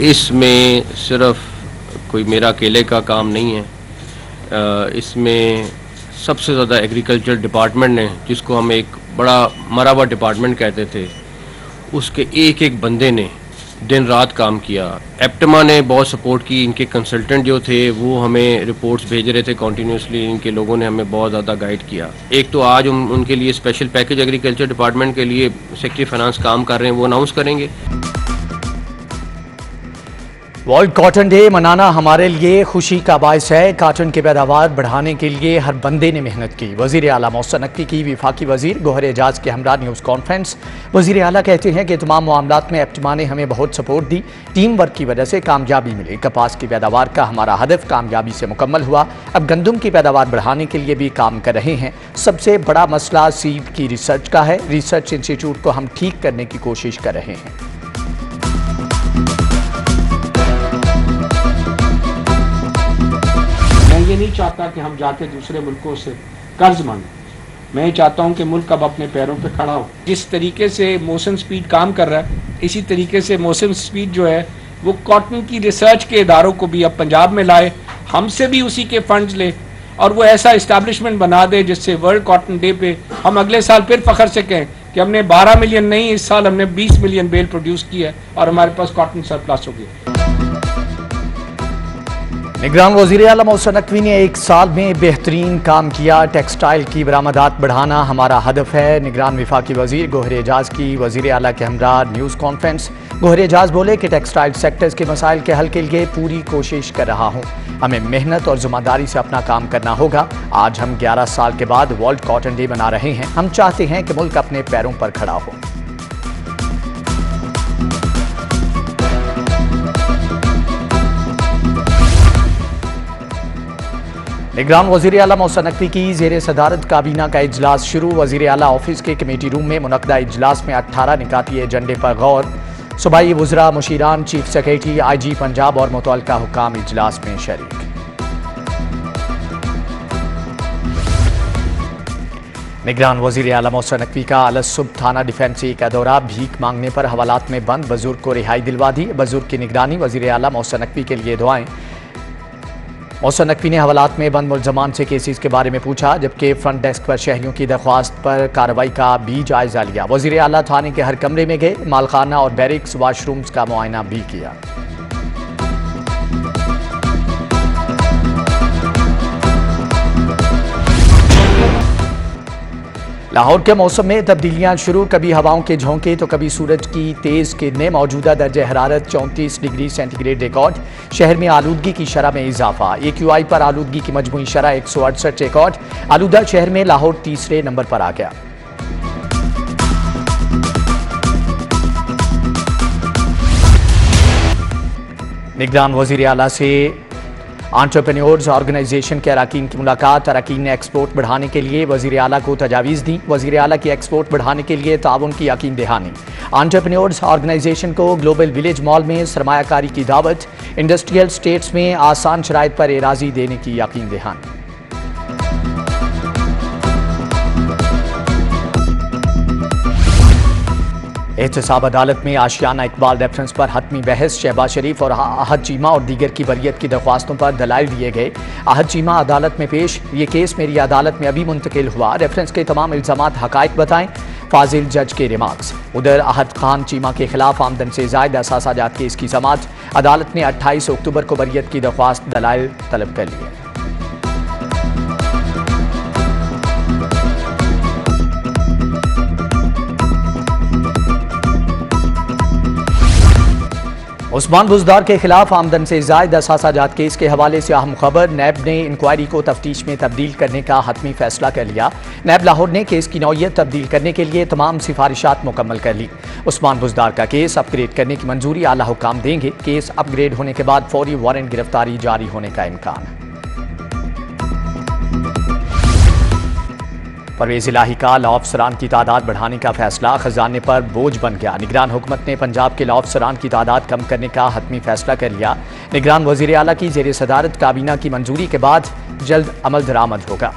इसमें सिर्फ कोई मेरा अकेले का काम नहीं है। इसमें सबसे ज़्यादा एग्रीकल्चर डिपार्टमेंट ने, जिसको हम एक बड़ा मरा हुआ डिपार्टमेंट कहते थे, उसके एक एक बंदे ने दिन रात काम किया। एप्टमा ने बहुत सपोर्ट की, इनके कंसल्टेंट जो थे वो हमें रिपोर्ट्स भेज रहे थे कॉन्टीन्यूसली, इनके लोगों ने हमें बहुत ज़्यादा गाइड किया। एक तो आज उनके लिए स्पेशल पैकेज एग्रीकल्चर डिपार्टमेंट के लिए सेक्रेटरी फाइनेंस काम कर रहे हैं, वो अनाउंस करेंगे। वर्ल्ड कॉटन डे मनाना हमारे लिए खुशी का बायस है। कॉटन की पैदावार बढ़ाने के लिए हर बंदे ने मेहनत की। वज़ीर आला मोहसिन नकवी की वफाकी वज़ीर गोहर एजाज के हमरा न्यूज़ कॉन्फ्रेंस। वज़ीर आला कहते हैं कि तमाम मामलात में एप्टमा ने हमें बहुत सपोर्ट दी, टीम वर्क की वजह से कामयाबी मिली। कपास की पैदावार का हमारा हदफ कामयाबी से मुकम्मल हुआ। अब गंदम की पैदावार बढ़ाने के लिए भी काम कर रहे हैं। सबसे बड़ा मसला सीड की रिसर्च का है। रिसर्च इंस्टीट्यूट को हम ठीक करने की कोशिश कर रहे हैं। ये नहीं चाहता कि हम जाके दूसरे मुल्कों से कर्ज मांगे। मैं चाहता हूं कि मुल्क अब अपने पैरों पे खड़ा हो। जिस तरीके से मोशन स्पीड काम कर रहा है, इसी तरीके से मोशन स्पीड जो है वो कॉटन की रिसर्च के इदारों को भी अब पंजाब में लाए, हमसे भी उसी के फंड्स ले और वो ऐसा इस्टेब्लिशमेंट बना दे जिससे वर्ल्ड कॉटन डे पे हम अगले साल फिर फख्र से कहें कि हमने 12 मिलियन नहीं, इस साल हमने 20 मिलियन बेल प्रोड्यूस किया है और हमारे पास कॉटन सरप्लस हो गया। निगरान वज़ीर आला मोहसिन नकवी ने एक साल में बेहतरीन काम किया। टेक्सटाइल की बरामदात बढ़ाना हमारा हदफ है। निगरान वफाकी वज़ीर गोहर एजाज की वज़ीर आला के हमरा न्यूज़ कॉन्फ्रेंस। गोहर एजाज बोले कि टेक्सटाइल सेक्टर्स के मसाइल के हल के लिए पूरी कोशिश कर रहा हूँ। हमें मेहनत और ज़िम्मेदारी से अपना काम करना होगा। आज हम 11 साल के बाद वर्ल्ड कॉटन डे मना रहे हैं। हम चाहते हैं कि मुल्क अपने पैरों पर खड़ा हो। निगरान वज़ीर आला मोहसिन नकवी की ज़ेर सदारत काबीना का इजलास शुरू। वज़ीर आला ऑफिस के कमेटी रूम में मुनक़दा इजलास में 18 निकाती एजेंडे पर गौर। सूबाई वज़रा, मुशीरान, चीफ सेक्रेटरी, IG पंजाब और मुतल्लिका हुकाम इजलास में शरीक। निगरान वज़ीर आला मोहसिन नकवी का अलसुब थाना डिफेंसी का दौरा। भीख मांगने पर हवालात में बंद बुजुर्ग को रिहाई दिलवा दी। बुजुर्ग की निगरानी। वज़ीर आला मोहसिन नकवी के लिए दुआएं। मोहसिन नकवी ने हवालात में बंद मुल्ज़मान से केसेस के बारे में पूछा, जबकि फ्रंट डेस्क पर शहरियों की दरख्वास्त पर कार्रवाई का भी जायजा लिया। वज़ीर आला थाने के हर कमरे में गए, मालखाना और बैरिक्स वाशरूम्स का मुआयना भी किया। लाहौर के मौसम में तब्दीलियां शुरू। कभी हवाओं के झोंके तो कभी सूरज की तेज़ किरणें। मौजूदा दर्ज हरारत 34 डिग्री सेंटीग्रेड रिकॉर्ड। शहर में आलूदगी की शरह में इजाफा। AQI पर आलूदगी की मजमूई शरह 168 रिकॉर्ड। आलूदा शहर में लाहौर तीसरे नंबर पर आ गया। निगरान वज़ीर आला से एंटरप्रेन्योर्स ऑर्गेनाइजेशन के अरकान की मुलाकात। अरकान ने एक्सपोर्ट बढ़ाने के लिए वज़ीर आला को तजावीज़ दी। वज़ीर आला की एक्सपोर्ट बढ़ाने के लिए ताउन की यकीन दहानी। एंटरप्रेन्योर्स ऑर्गेनाइजेशन को ग्लोबल विलेज मॉल में सरमायाकारी की दावत। इंडस्ट्रियल स्टेट्स में आसान शराइत पर एराजी देने की यकीन दहानी। एहतसाब अदालत में आशियाना इकबाल रेफरेंस पर हतमी बहस। शहबाज शरीफ और अहद चीमा और दीगर की बरियत की दरख्वास्तों पर दलाइल दिए गए। अहद चीमा अदालत में पेश। ये केस मेरी अदालत में अभी मुंतकिल हुआ। रेफरेंस के तमाम इल्ज़ामात हक़ाइक़ बताएं। फाजिल जज के रिमार्क्स। उधर अहद खान चीमा के खिलाफ आमदन से ज़ायद असासाजात केस की समाअत। अदालत ने 28 अक्टूबर को बरियत की दरख्वास्त दलाइल तलब कर लिए। उस्मान बुज़दार के खिलाफ आमदन से ज़ायद असासाजात केस के हवाले से अहम खबर। नैब ने इंक्वायरी को तफ्तीश में तब्दील करने का हतमी फैसला कर लिया। नैब लाहौर ने केस की नौयत तब्दील करने के लिए तमाम सिफारिशात मुकम्मल कर ली। उस्मान बुज़दार का केस अपग्रेड करने की मंजूरी आला हुकाम देंगे। केस अपग्रेड होने के बाद फौरी वारंट गिरफ्तारी जारी होने का इम्कान। परवेज़ इलाही का लॉ अफसरान की तादाद बढ़ाने का फैसला खजाने पर बोझ बन गया। निगरान हुकूमत ने पंजाब के लॉ अफसरान की तादाद कम करने का हतमी फैसला कर लिया। निगरान वज़ीर आला की ज़ेर सदारत काबीना की मंजूरी के बाद जल्द अमल दरामद होगा।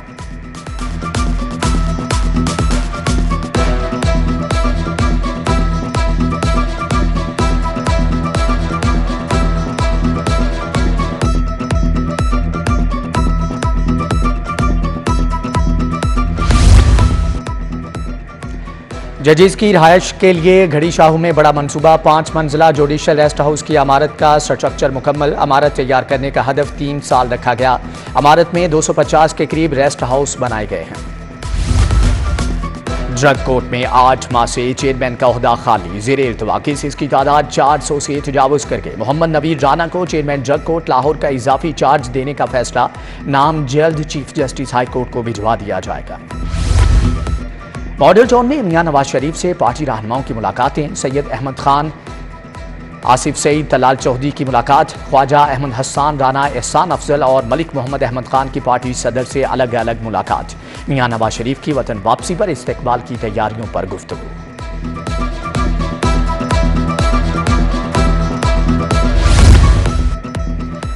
जजेस की रिहाइश के लिए घड़ी शाहू में बड़ा मंसूबा। 5 मंजिला जुडिशल रेस्ट हाउस की इमारत का स्ट्रक्चर मुकम्मल। इमारत तैयार करने का हदफ 3 साल रखा गया। इमारत में 250 के करीब रेस्ट हाउस बनाए गए हैं। ड्रग कोर्ट में 8 माह से चेयरमैन का ओहदा खाली। ज़ेरे इल्तवा केसेस की तादाद 400 से तजावुज कर गए। मोहम्मद नबीर राना को चेयरमैन ड्रग कोर्ट लाहौर का इजाफी चार्ज देने का फैसला। नाम जल्द चीफ जस्टिस हाई कोर्ट को भिजवा दिया जाएगा। मॉडल टाउन में मियां नवाज शरीफ से पार्टी रहनुमाओं की मुलाकातें। सैयद अहमद खान, आसिफ सईद, तलाल चौधरी की मुलाकात। ख्वाजा अहमद हसन, राना एहसान अफजल और मलिक मोहम्मद अहमद खान की पार्टी सदर से अलग अलग मुलाकात। मियां नवाज शरीफ की वतन वापसी पर इस्तकबाल की तैयारियों पर गुफ्तगू।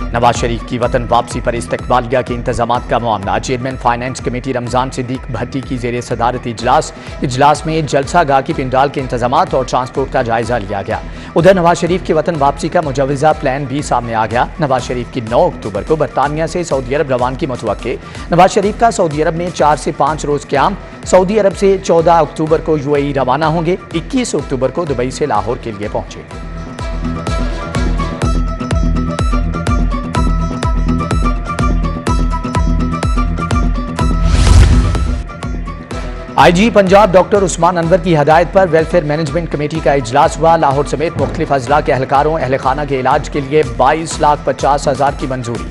नवाज शरीफ की वतन वापसी पर इस्तकबालिया के इंतजामात का मामला। Chairman finance committee Ramzan Siddique Bhatti की जेर सदारत इजलास में जलसा गाह की पिंडाल के इंतजामात और ट्रांसपोर्ट का जायजा लिया गया। उधर नवाज शरीफ की वतन वापसी का मुजवजा प्लान भी सामने आ गया। नवाज शरीफ की 9 अक्टूबर को बरतानिया से सऊदी अरब रवानगी मुतवक्के। नवाज शरीफ का सऊदी अरब में 4 से 5 रोज क्याम। सऊदी अरब से 14 अक्टूबर को UAE रवाना होंगे। 21 अक्टूबर को दुबई से लाहौर के लिए पहुंचे। IG पंजाब डॉक्टर उस्मान अनवर की हदायत पर वेलफेयर मैनेजमेंट कमेटी का इजलास हुआ। लाहौर समेत मुख्तलिफ अजला के एहलकारों अहलखाना के इलाज के लिए 22,50,000 की मंजूरी।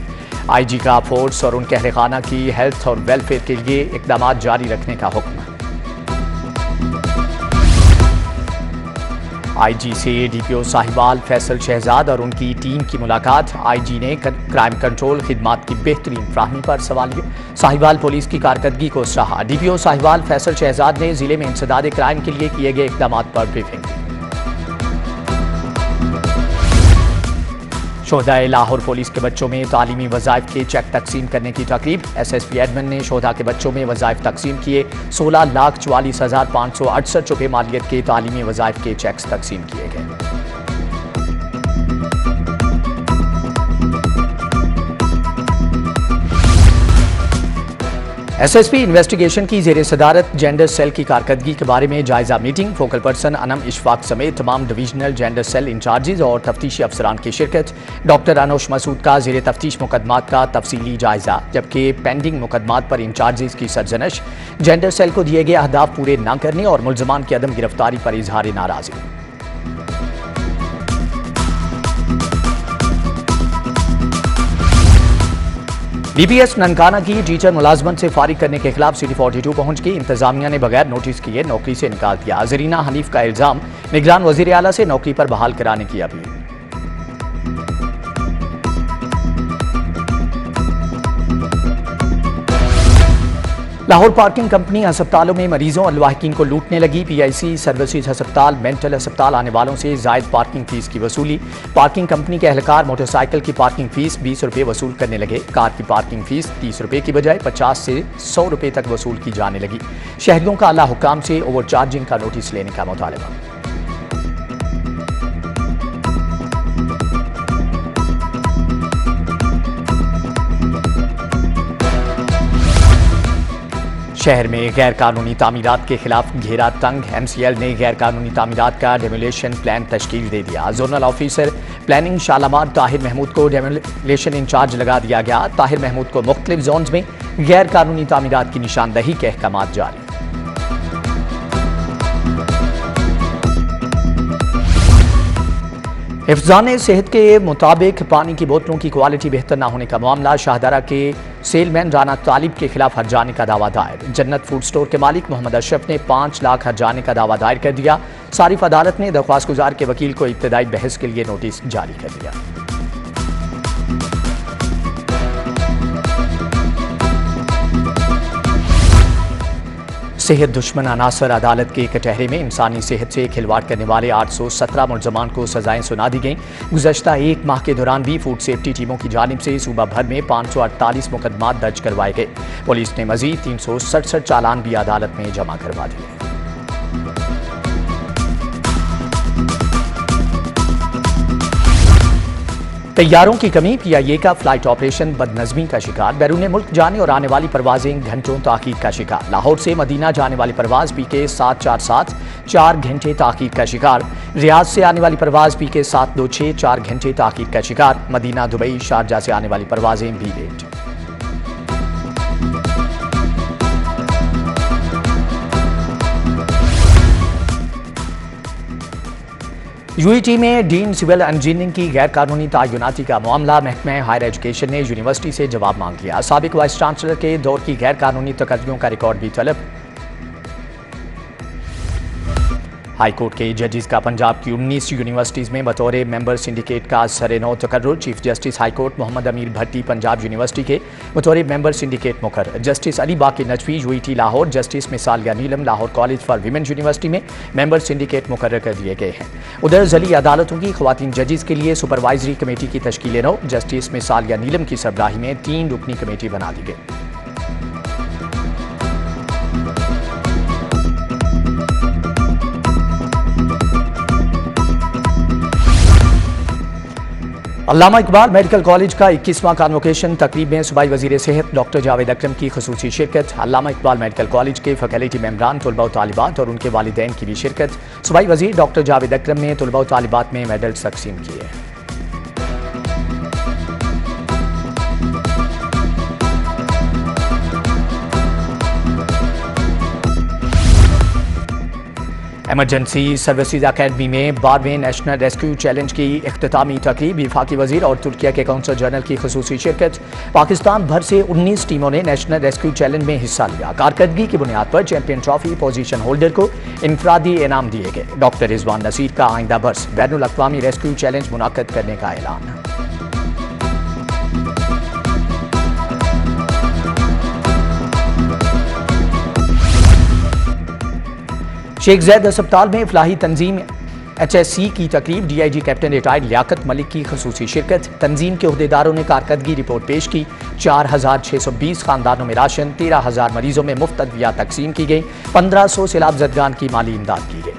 IG का फोर्स और उनके अहलखाना की हेल्थ और वेलफेयर के लिए इकदाम जारी रखने का हुक्म। IG से DPO साहिवाल फैसल शहजाद और उनकी टीम की मुलाकात। IG ने क्राइम कंट्रोल खिदमात की बेहतरीन फ्राहमी पर साहिवाल पुलिस की कारकर्दगी को सराहा। DPO साहिवाल फैसल शहजाद ने जिले में इंसदाद क्राइम के लिए किए गए इकदाम पर ब्रीफिंग दी। शोहदाए लाहौर पुलिस के बच्चों में तालीमी वज़ाइफ के चेक तकसीम करने की तकरीब। SSP एडमिन ने शोहदा के बच्चों में वज़ाइफ तकसीम किए। 16,44,568 रुपये मालियत के तालीमी वज़ाइफ के चेक्स तकसीम किए गए। SSP इन्वेस्टिगेशन की जेर सदारत जेंडर सेल की कारकर्दगी के बारे में जायजा meeting. Focal person Anam Ishfaq समेत तमाम डिवीजनल जेंडर सेल इंचार्जेज और तफ्तीशी अफसरान की शिरकत। डॉक्टर अनोश मसूद का जेर तफ्तीश मुकदमात का तफसीली जायजा, जबकि पेंडिंग मुकदमात पर इंचार्जेज की सरजनश। जेंडर सेल को दिए गए अहदाफ पूरे न करने और मुलजमान की अदम गिरफ्तारी पर इजहार नाराजगी। DPS ननकाना की टीचर मुलाजमत से फारिग करने के खिलाफ सिटी 42 पहुंच गई। इंतजामिया ने बगैर नोटिस किए नौकरी से निकाल दिया। जरीना हनीफ का इल्जाम, निगरान वजीर आला से नौकरी पर बहाल कराने की अपील। लाहौर पार्किंग कंपनी अस्पतालों में मरीजों और लाहिकीन को लूटने लगी। PIC सर्विसेज अस्पताल, मेंटल अस्पताल आने वालों से जायद पार्किंग फीस की वसूली। पार्किंग कंपनी के एहलकार मोटरसाइकिल की पार्किंग फीस 20 रुपये वसूल करने लगे। कार की पार्किंग फीस 30 रुपये की बजाय 50 से 100 रुपये तक वसूल की जाने लगी। शहरियों का आला हुकाम से ओवरचार्जिंग का नोटिस लेने का मुतालबा। शहर में गैर कानूनी तामीरात के खिलाफ घेरा तंग। MCL ने गैर कानूनी तामीरात का डेमोलेशन प्लान तश्कील दे दिया। Zonal officer planning Shalimar Tahir Mahmood को डेमोलेशन इंचार्ज लगा दिया गया। ताहिर महमूद को मुख्तलिफ जोन्स में गैर कानूनी तामीरात की निशानदही के अहकाम जारी। हिफ्ज़ान सेहत के मुताबिक पानी की बोतलों की क्वालिटी बेहतर न होने का मामला। शाहदरा के सेलमैन राना तालिब के खिलाफ हर्जाने का दावा दायर। जन्नत फूड स्टोर के मालिक मोहम्मद अशरफ ने 5 लाख हर्जाने का दावा दायर कर दिया। सारिफ अदालत ने दरख्वास्त गुजार के वकील को इब्तदाई बहस के लिए नोटिस जारी कर दिया। सेहत दुश्मन अनासर अदालत के कटहरे में इंसानी सेहत से खिलवाड़ करने वाले 817 मुलजमान को सजाएं सुना दी गईं। गुज़श्ता 1 माह के दौरान भी फूड सेफ्टी टीमों की जानिब से सूबा भर में 548 मुकदमात दर्ज करवाए गए। पुलिस ने मजीद 367 चालान भी अदालत में जमा करवा दिए। तैयारों की कमी, PIA का फ्लाइट ऑपरेशन बदनज़मी का शिकार, बैरून मुल्क जाने और आने वाली परवाजें घंटों ताख़ीर का शिकार। लाहौर से मदीना जाने वाली परवाज PK 747 4 घंटे ताख़ीर का शिकार। रियाद से आने वाली परवाज PK 726 4 घंटे ताख़ीर का शिकार। मदीना, दुबई, शारजा से आने वाली परवाजें भी लेट। UET में डीन सिविल इंजीनियरिंग की गैर कानूनी तायुनाती का मामला, महकमा हायर एजुकेशन ने यूनिवर्सिटी से जवाब मांग लिया। साबिक वाइस चांसलर के दौर की गैर कानूनी तकर्रियों का रिकॉर्ड भी तलब। हाई कोर्ट के जजेस का पंजाब की 19 यूनिवर्सिटीज़ में बतौर मेंबर सिंडिकेट का सरे-नौ तकर्रुर। Chief justice high court Mohammad Amir Bhatti Punjab university के बतौर मेंबर सिंडिकेट मुकर्रर। Justice Ali Baqi Najvi UET Lahore, justice मिसालिया Neelam Lahore college for women university में मेंबर सिंडिकेट मुकर्रर कर दिए गए हैं। उधर जली अदालतों की ख्वातीन जजेस के लिए सुपरवाइजरी कमेटी की तश्कील 9, जस्टिस मिसालिया नीलम की सरबराही में 3 रुकनी कमेटी बना दी गई। अल्लामा इकबाल मेडिकल कॉलेज का 21वां कॉन्वोकेशन तकरीब में सूबाई वजीर सेहत डॉक्टर जावेद अकरम की खुसूसी शिरकत। अल्लामा इकबाल मेडिकल कॉलेज के फैकल्टी मेंबरान, तलबा व तालिबात और उनके वालिदैन की भी शिरकत। सूबाई वजीर डॉक्टर जावेद अकरम ने तलबा व तालिबात में मेडल्स तकसीम किए। एमरजेंसी सर्विसेज अकेडमी में 12वें नेशनल रेस्क्यू चैलेंज की इख्तितामी तकरीब, वफाकी वजीर और तुर्किया के काउंसलर जनरल की खुसूसी शिरकत। पाकिस्तान भर से 19 टीमों ने नेशनल रेस्क्यू चैलेंज में हिस्सा लिया। कारकर्दगी की बुनियाद पर चैंपियन ट्रॉफी पोजीशन होल्डर को इनफरादी इनाम दिए गए। डॉक्टर रिजवान नसीर का आइंदा बरस बैनुल अक़वामी रेस्क्यू चैलेंज मुनाक़द करने का ऐलान। शेख ज़ैद अस्पताल में फलाही तंजीम HSC की तकरीब, DIG captain retired Liaquat Malik की खुसूसी शिरकत। तंजीम के अहदेदारों ने कारकर्दगी रिपोर्ट पेश की। 4620 खानदानों में राशन, 13000 मरीजों में मुफ्त अद्विया तकसीम की गई। 1500 सैलाब ज़दगान की माली इमदाद की गई।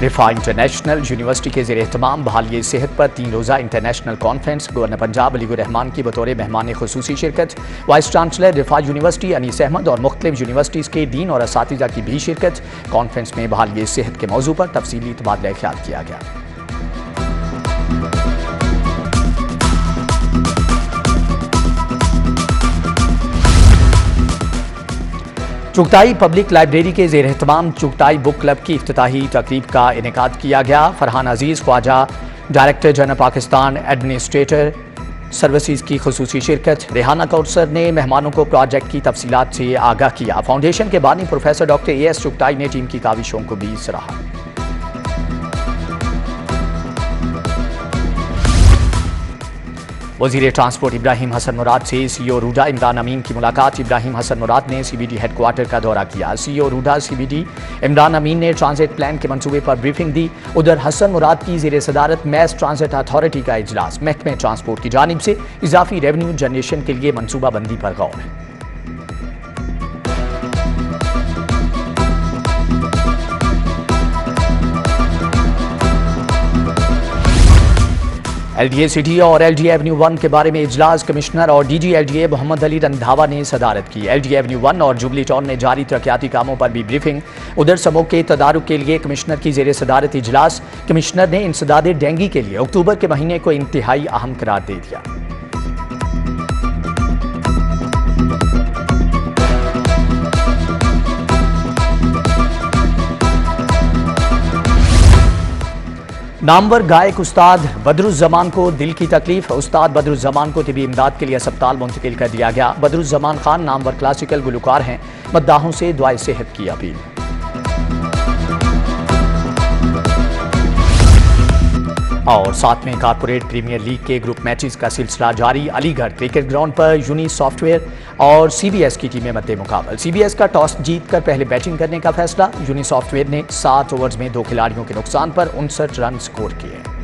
रिफा इंटरनेशनल यूनिवर्सिटी के ज़ेर एहतमाम बहाली सेहत पर 3 रोज़ा इंटरनेशनल कॉन्फ्रेंस, गवर्नर पंजाब अलीगुर रहमान की बतौर मेहमान खुसूसी शिरकत। Vice chancellor Riphah university Anees Ahmad और मुख्तलिफ यूनिवर्सिटीज़ के डीन और असातिज़ा की भी शिरकत। कॉन्फ्रेंस में बहाली सेहत के मौजू पर तफसीली तबादला ख्याल किया गया। चुगताई पब्लिक लाइब्रेरी के ज़ेर एहतमाम चुगताई बुक क्लब की इफ्तिताही तकरीब का इनेकाद किया गया। Farhan Aziz Khawaja, director general Pakistan administrator services की खुसूसी शिरकत। रेहाना कौसर ने मेहमानों को प्रोजेक्ट की तफसीलात से आगाह किया। फाउंडेशन के बानी प्रोफेसर डॉक्टर AS चुगताई ने टीम की काविशों को भी सराहा। वज़ीर ट्रांसपोर्ट इब्राहिम हसन मुराद से CEO रूडा इमरान अमीन की मुलाकात। इब्राहिम हसन मुराद ने CBD हेडक्वार्टर का दौरा किया। CEO रूडा CBD इमरान अमीन ने ट्रांजिट प्लान के मंसूबे पर ब्रीफिंग दी। उधर हसन मुराद की ज़ेर सदारत मैस ट्रांजिट अथॉरिटी का इजलास, महकमे ट्रांसपोर्ट की जानिब से इजाफी रेवेन्यू जनरेशन के लिए मनसूबाबंदी पर गौर। LDA सिटी और LDA एवेन्यू 1 के बारे में इजलास, कमिश्नर और DG LDA मोहम्मद अली रंधावा ने सदारत की। LDA एवेन्यू 1 और जुबली टाउन में जारी तरक्याती कामों पर भी ब्रीफिंग। उधर समूह के तदारुक के लिए कमिश्नर की ज़ेर सदारत इजलास। कमिश्नर ने इंसदाद डेंगी के लिए अक्टूबर के महीने को इंतहाई अहम करार दे दिया। नामवर गायक उस्ताद बदरुज़्ज़मान को दिल की तकलीफ। उस्ताद बदरुज़्ज़मान को तिबी इमदाद के लिए अस्पताल मुंतकिल कर दिया गया। बदरुज़्ज़मान खान नामवर क्लासिकल गुलकार हैं। मद्दाहों से दुआए सेहत की अपील। और साथ में कारपोरेट प्रीमियर लीग के ग्रुप मैचेस का सिलसिला जारी। अलीगढ़ क्रिकेट ग्राउंड पर यूनी सॉफ्टवेयर और CBS की टीमें मद्दे मुकाबल। CBS का टॉस जीतकर पहले बैटिंग करने का फैसला। यूनी सॉफ्टवेयर ने 7 ओवर्स में 2 खिलाड़ियों के नुकसान पर 59 रन स्कोर किए।